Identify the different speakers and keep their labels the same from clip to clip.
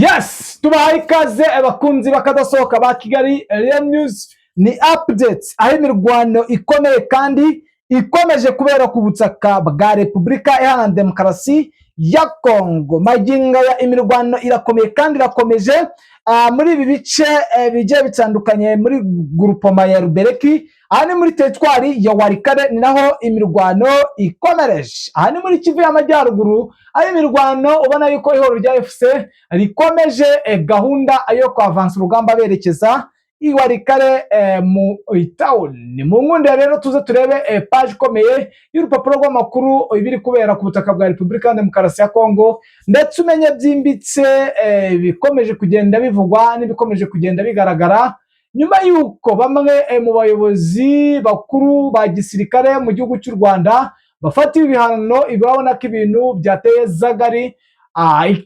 Speaker 1: Yes, tubahaye ikaze abakunzi bakadasohoka ba Kigali Real News. Ni updates aho imirwano ikomeye kandi ikomeje kubera ku butaka bwa Repubulika Iharanira Demokarasi ya Kongo. Magingo ya imirwano irakomeye kandi irakomeje muri ibi bice bigiye bitandukanye muri groupement ya Rubereki. Aha ni muri teritwari ya Warikare, ni naho imirwano ikomereje. Aha ni muri Kivu y'Amajyaruguru, aho imirwano ubona yuko ihoro rya FC rikomeje gahunda yo kwavansa urugamba berekeza i Warikare mu town. Mu nkunde rero tuze turebe page ikomeye y'urupapuro rw'amakuru ibiri kubera ku butaka bwa Repubulika ya Demokarasi ya Kongo, ndetse umenye byimbitse bikomeje kugenda bivugwa n'ibikomeje kugenda bigaragara nyuma yuko bamwe mu bayobozi bakuru ba gisirikare mu gihugu cy'u Rwanda bafatiwe ibihano. Ibabona ko ibintu byateye zagari.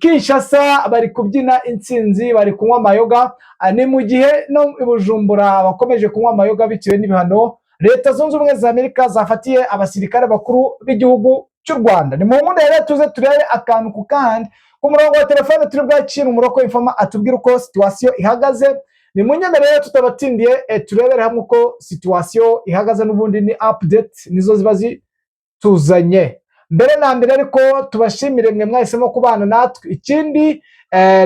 Speaker 1: Kinshasa bari kubyina intsinzi, bari kunywa amayoga. Ni mu gihe no i Bujumbura bakomeje kunywa amayoga bitewe n'ibihano Leta Zunze Ubumwe za Amerika zafatiye abasirikare bakuru b'igihugu cy'u Rwanda. Ni mu nkunde rero tuze turebe akantu ku kandi ku murongo wa telefone turi bwakira umuroko w'infoma atubwira uko situation ihagaze. Ni munyemerere tutabatindiye turebere hamwe uko situation ihagaze, n'ubundi ni update nizo ziba zituzanye. Mbere na mbere ariko tubashimire mwe mwahisemo kubana natwe. Ikindi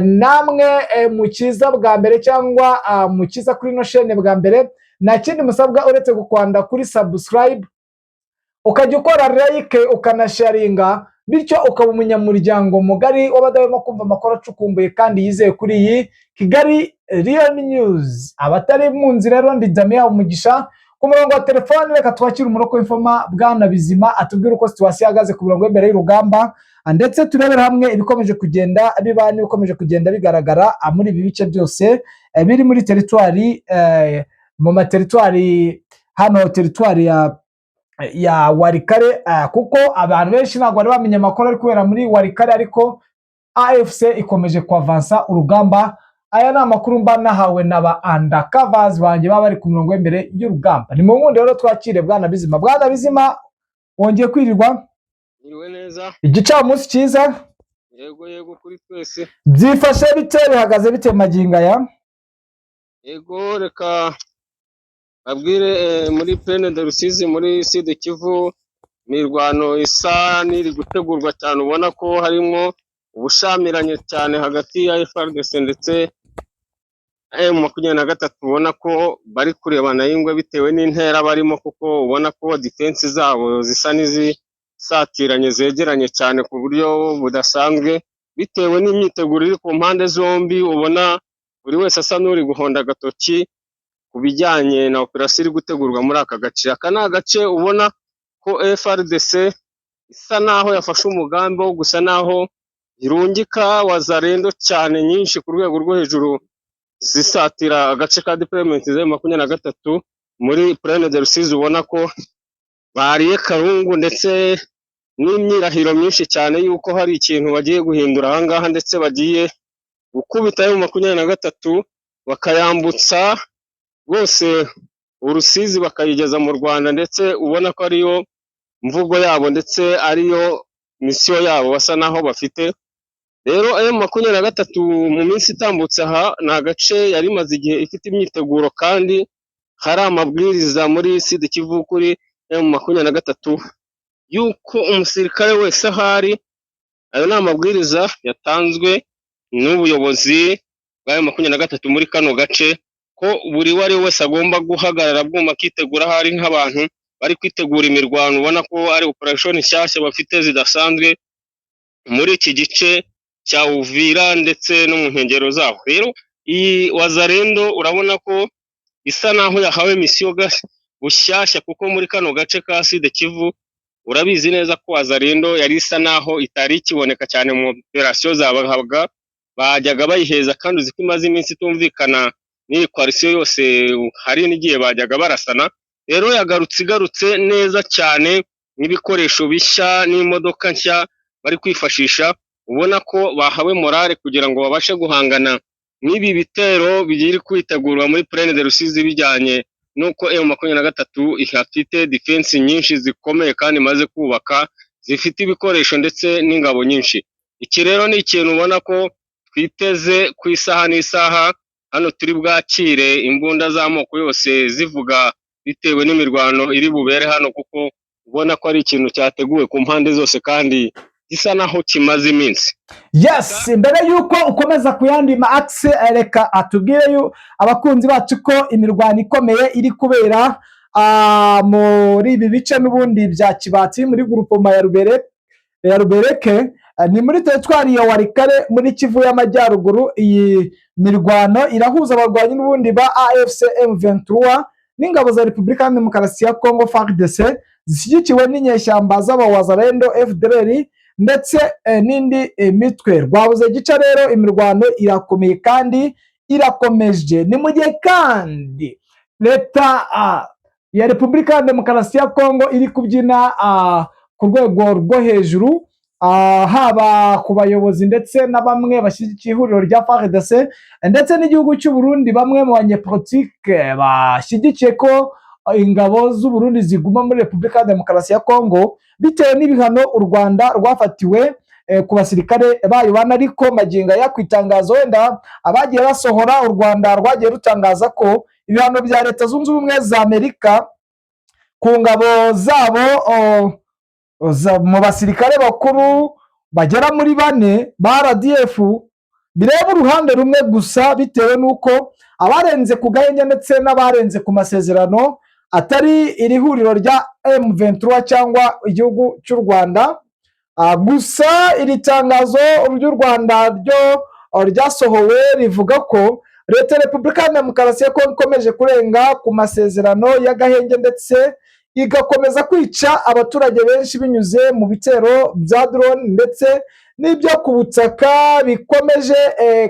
Speaker 1: namwe mukiza bwa mbere cyangwa mukiza kuri no chaîne bwa mbere, nta kindi musabwa uretse gukwanda kuri subscribe, ukajya ukora like, ukanasharinga, bityo ukaba umunyamuryango mugari w'abadahwema kumva amakuru acukumbuye kandi yizeye kuri iyi Kigali Real News. Abatari mu nzira rero ndi Damien Umugisha ku murongo wa telefone, reka twakire umuroko w'infoma Bwana Bizima atubwira uko situation ihagaze ku murongo w'imbere y'urugamba, ndetse turebera hamwe ibikomeje kugenda biba n'ibikomeje kugenda bigaragara muri ibi bice byose biri muri teritwari mu materitwari hano teritwari ya Warikare, kuko abantu benshi ntabwo bari bamenye amakuru ari kubera muri Warikare, ariko AFC ikomeje kwavansa urugamba. Aya ni amakuru mba nahawe n'aba undercovers banjye baba bari ku murongo w'imbere y'urugamba. Ni mu nkunde rero twakire Bwana Bizima. Bwana Bizima, wongeye kwirirwa?
Speaker 2: Iriwe neza.
Speaker 1: Igicamunsi cyiza?
Speaker 2: Yego kuri twese.
Speaker 1: Byifashe bite, bihagaze bite magingo aya?
Speaker 2: Yego, reka abwire muri Plaine de Rusizi muri Sud Kivu imirwano isa n'iri gutegurwa cyane, ubona ko harimo ubushamiranye cyane hagati ya FARDC ndetse M23. ubona ko bari kurebana y'ingwe bitewe n'intera barimo, kuko ubona ko defense zabo zisa n'izisatiranye, zegeranye cyane ku buryo budasanzwe, bitewe n'imyiteguro iri ku mpande zombi. Ubona buri wese asa n'uri guhonda agatoki ku bijyanye na operasiyo iri gutegurwa muri aka gace. Aka ni agace ubona ko FARDC isa naho yafashe umugambi wo gusa naho irungika wazarendo cyane nyinshi ku rwego rwo hejuru zisatira agace ka deployment za M23 muri Plaine de Rusizi. ubona ko bariye karungu ndetse n'imyirahiro myinshi cyane yuko hari ikintu bagiye guhindura ahangaha, ndetse bagiye gukubita M23 bakayambutsa rwose Urusizi bakayigeza mu Rwanda, ndetse ubona ko ariyo mvugo yabo ndetse ariyo misiyo yabo basa naho bafite. Rero M23 mu minsi itambutse aha ni agace yari imaze igihe ifite imyiteguro, kandi hari amabwiriza muri Sud Kivu kuri M23 yuko umusirikare wese ahari, ayo ni amabwiriza yatanzwe n'ubuyobozi bwa M23 muri kano gace, ko buri wari wese agomba guhagarara bwuma akitegura. Hari nk'abantu bari kwitegura imirwano, ubona ko ari operation nshyashya bafite zidasanzwe muri iki gice cya Uvira ndetse no mu nkengero zaho. Rero iyi wazarendo urabona ko isa naho yahawe misiyo bushyashya, kuko muri kano gace ka Sud Kivu urabizi neza ko wazarendo yari isa naho itari ikiboneka cyane mu operasiyo zabahabwa, bajyaga bayiheza, kandi uzi ko imaze iminsi itumvikana n'iyi coalition yose, hari n'igihe bajyaga barasana. Rero igarutse neza cyane n'ibikoresho bishya n'imodoka nshya bari kwifashisha. ubona ko bahawe morale kugira ngo babashe guhangana n'ibi bitero bigiri kwitegurwa muri Plaine de Rusizi, bijyanye nuko M23 ihafite defense nyinshi zikomeye kandi maze kubaka, zifite ibikoresho ndetse n'ingabo nyinshi. Iki rero ni ikintu ubona ko twiteze ku isaha n'isaha hano turi bwakire imbunda z'amoko yose zivuga bitewe n'imirwano iri bubere hano, kuko ubona ko ari ikintu cyateguwe ku mpande zose kandi gisa naho kimaze iminsi.
Speaker 1: Yes, mbere yuko ukomeza ku yandi ma axe, reka atubwire abakunzi bacu ko imirwano ikomeye iri kubera muri ibi bice n'ubundi bya Kibati muri groupement ya Rubereke, ni muri teritwari ya Warikare muri Kivu y'Amajyaruguru. Iyi mirwano irahuza abarwanyi n'ubundi ba AFC M23 n'ingabo za Repubulika ya Demokarasi ya Kongo FARDC zishyigikiwe n'inyeshyamba z'abawazalendo FDLR ndetse n'indi mitwe. Rwabuze gica rero imirwano irakomeye kandi irakomeje. Ni mu gihe kandi leta ya Repubulika ya Demokarasi ya Kongo iri kubyina ku rwego rwo hejuru, haba ku bayobozi ndetse na bamwe bashyigikiye ihuriro rya FARDC ndetse n'igihugu cy'u Burundi. Bamwe mu banyepolitike bashyigikiye ko ingabo z'u Burundi ziguma muri Repubulika ya Demokarasi ya Kongo bitewe n'ibihano u Rwanda rwafatiwe ku basirikare bayo bane. Ariko magingo ya kwitangazo wenda abagiye basohora, u Rwanda rwagiye rutangaza ko ibihano bya Leta Zunze Ubumwe za Amerika ku ngabo zabo mu basirikare bakuru bagera muri 4 ba RDF bireba uruhande rumwe gusa, bitewe n'uko abarenze ku gahenge ndetse n'abarenze ku masezerano atari iri huriro rya M23 cyangwa igihugu cy'u Rwanda. Gusa iri tangazo ry'u Rwanda ryo ryasohowe rivuga ko Leta ya Repubulika ya Demokarasi ya Kongo ikomeje kurenga ku masezerano y'agahenge ndetse igakomeza kwica abaturage benshi binyuze mu bitero bya drone ndetse n'ibyo ku butaka bikomeje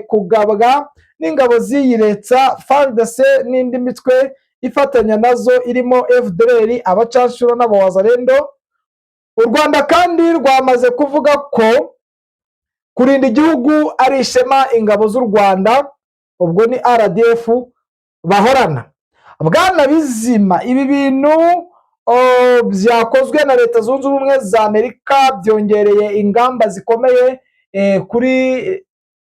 Speaker 1: kugabwa n'ingabo z'iyi leta FARDC n'indi mitwe ifatanya nazo irimo FDLR, abacanshuro n'abawazalendo. U Rwanda kandi rwamaze kuvuga ko kurinda igihugu ari ishema ingabo z'u Rwanda, ubwo ni RDF bahorana. Bwana Bizima, ibi bintu byakozwe na Leta Zunze Ubumwe za Amerika byongereye ingamba zikomeye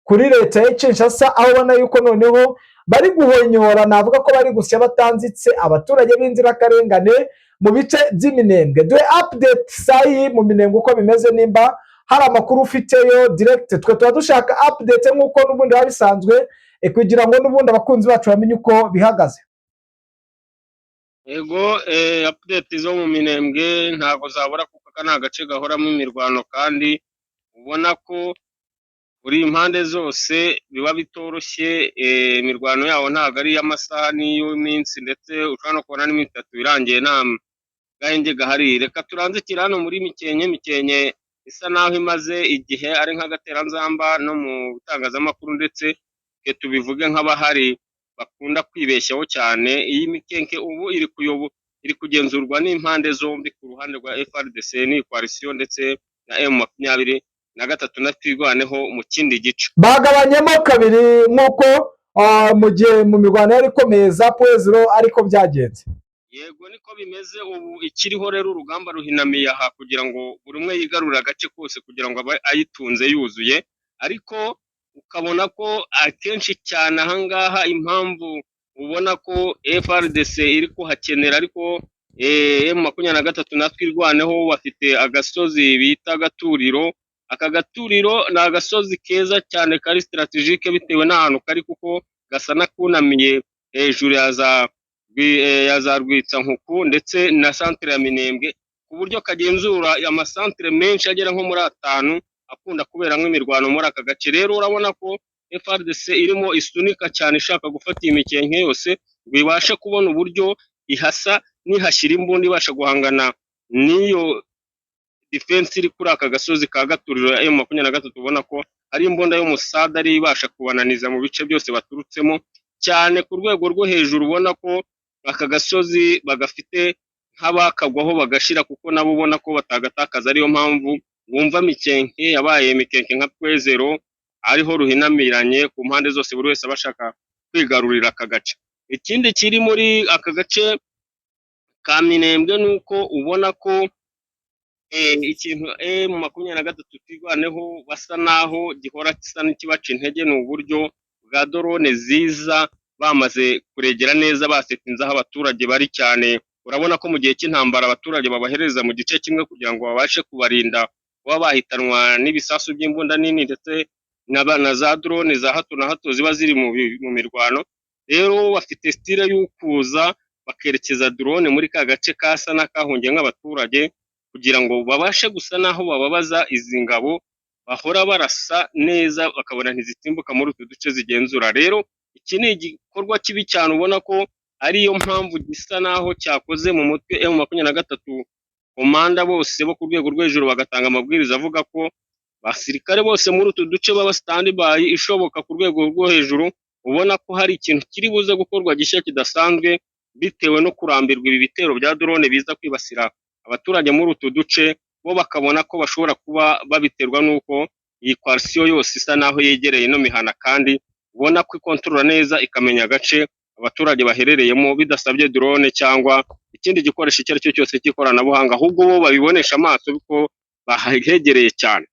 Speaker 1: kuri leta ya Kinshasa, aho ubona yuko noneho bari guhonyora, navuga ko bari gusya batanzitse abaturage b'inzirakarengane mu bice by'iminembwe. Duhe update sayi mu minembwe uko bimeze, nimba hari amakuru ufiteyo direct. Twe tuba dushaka update nk'uko n'ubundi biba bisanzwe, kugira ngo n'ubundi abakunzi bacu bamenye uko bihagaze.
Speaker 2: Ego, update zo mu minembwe ntago zabura kuko aka ni agace gahoramo imirwano, kandi ubona ko buri impande zose biba bitoroshye. Imirwano yawo ntago ari iy'amasaha n'iy'iminsi, ndetse ushobora no kubona n'iminsi 3 birangiye nta gahenge gahari. Reka turanzikira hano muri Mikenke isa naho imaze igihe ari nk'agateranzamba no mu bitangazamakuru, ndetse tubivuge nk'abahari bakunda kwibeshyaho cyane. Iyi Mikenke ubu iri kugenzurwa n'impande zombi, ku ruhande rwa FARDC ni coalition ndetse na M23 na twirwaneho mu kindi gice.
Speaker 1: Bagabanyemo kabiri nk'uko mu gihe mu mirwano yari ikomeye za Poezero ariko byagenze.
Speaker 2: Yego, niko bimeze ubu. Ikiriho rero urugamba ruhinamiye aha kugira ngo buri umwe yigarurire agace kose kugira ngo abe ayitunze yuzuye, ariko ukabona ko akenshi cyane ahangaha impamvu ubona ko FARDC iri kuhakenera, ariko M23 na twirwaneho bafite agasozi bita Gaturiro. Aka Gaturiro ni agasozi keza cyane kari strategique bitewe n'ahantu kari, kuko gasa nakunamiye hejuru ya za Rwitsankuku ndetse na centre ya Minembwe, ku buryo kagenzura amasantere menshi agera nko muri 5 akunda kuberamo imirwano muri aka gace. Rero urabona ko FARDC irimo isunika cyane ishaka gufata iyi Mikenke yose ngo ibashe kubona uburyo ihasa nihashyira imbunda ibasha guhangana n'iyo defense iri kuri aka gasozi ka Gaturiro ya M23. ubona ko ari imbunda y'umusada ari ibasha kubananiza mu bice byose baturutsemo cyane ku rwego rwo hejuru. ubona ko aka gasozi bagafite nk'abakagwaho bagashira, kuko nabo ubona ko batagatakaza. ariyo mpamvu wumva Mikenke yabaye Mikenke nka Poezero, ariho ruhinamiranye ku mpande zose, buri wese abashaka kwigarurira aka gace. Ikindi kiri muri aka gace ka Minembwe nuko ubona ko ikintu M23 twirwaneho basa naho gihora gisa n'ikibaca intege ni uburyo bwa drone ziza bamaze kuregera neza basetinze aho abaturage bari cyane. Urabona ko mu gihe cy'intambara abaturage babahereza mu gice kimwe kugira ngo babashe kubarinda kuba bahitanwa n'ibisasu by'imbunda nini ndetse na za drone za hato na hato ziba ziri mu mirwano. Rero bafite style y'ukuza bakerekeza drone muri ka gace kasa n'akahungiye nk'abaturage kugira ngo babashe gusa naho bababaza izi ngabo bahora barasa neza bakabona ntizitimbuka muri utu duce zigenzura. Rero iki ni igikorwa kibi cyane ubona ko ariyo mpamvu gisa naho cyakoze mu mutwe M23 komanda bose bo ku rwego rwo hejuru bagatanga amabwiriza avuga ko basirikare bose muri utu duce baba standby ishoboka ku rwego rwo hejuru. Ubona ko hari ikintu kiri buze gukorwa gishya kidasanzwe bitewe no kurambirwa ibi bitero bya drone biza kwibasira abaturage muri utu duce, bo bakabona ko bashobora kuba babiterwa n'uko iyi coalition yose isa naho yegereye ino mihana kandi ubona ko ikontorora neza ikamenya agace abaturage baherereyemo bidasabye drone cyangwa ikindi gikoresho icyo ari cyo cyose cy'ikoranabuhanga, ahubwo bo babibonesha amaso kuko bahegereye cyane.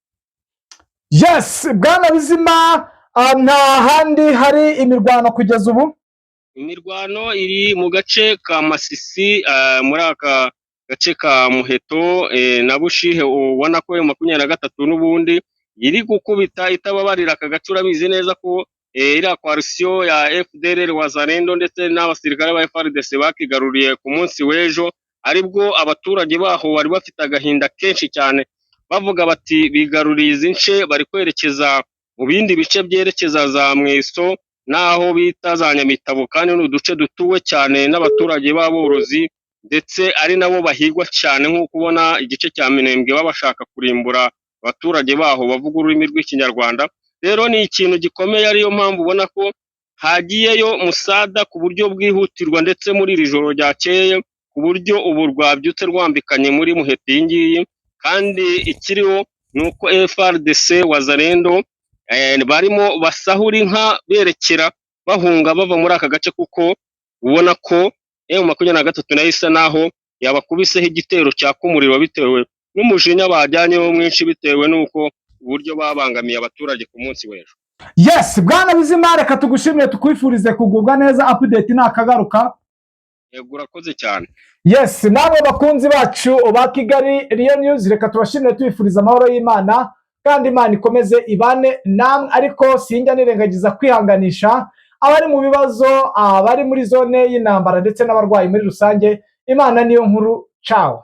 Speaker 1: Yes, Bwana Bizima, nta handi hari imirwano kugeza ubu?
Speaker 2: Imirwano iri mu gace ka Masisi, muri aka gace ka Muheto na Bushihe. Ubona ko M23 n'ubundi iri gukubita itababarira aka gace. Urabizi neza ko iriya coalition ya FDLR Wazalendo ndetse n'abasirikare ba FARDC bakigaruriye ku munsi w'ejo, aribwo abaturage baho bari bafite agahinda kenshi cyane bavuga bati bigaruriye izi nce bari kwerekeza mu bindi bice byerekeza za Mweso naho bita za Nyamitabo, kandi n'uduce dutuwe cyane n'abaturage b'aborozi ndetse ari nabo bahigwa cyane nk'uko ubona igice cya Minembwe babashaka kurimbura abaturage baho bavuga ururimi rw'ikinyarwanda. Rero ni ikintu gikomeye, ariyo mpamvu ubona ko hagiyeyo musada ku buryo bwihutirwa ndetse muri iri joro ryakeye, ku buryo ubu rwabyutse rwambikanye muri Muheto iyi ngiyi. Kandi ikiriho ni uko FARDC Wazalendo barimo basahura inka berekera bahunga bava muri aka gace, kuko ubona ko M23 nayo isa naho yabakubiseho igitero cyaka umuriro bitewe n'umujinya bajyanyeho mwinshi bitewe n'uko uburyo babangamiye abaturage ku munsi w'ejo.
Speaker 1: Yes, Bwana Bizima, reka tugushimire tukwifurize kugubwa neza. Update nakagaruka.
Speaker 2: Yego, urakoze cyane.
Speaker 1: Yes, nabo bakunzi bacu ba Kigali Real News, reka tubashimire tubifuriza amahoro y'Imana kandi Imana ikomeze ibane namwe, ariko sinjya nirengagiza kwihanganisha abari mu bibazo, abari muri zone y'intambara ndetse n'abarwayi muri rusange. Imana niyo nkuru. Ciao.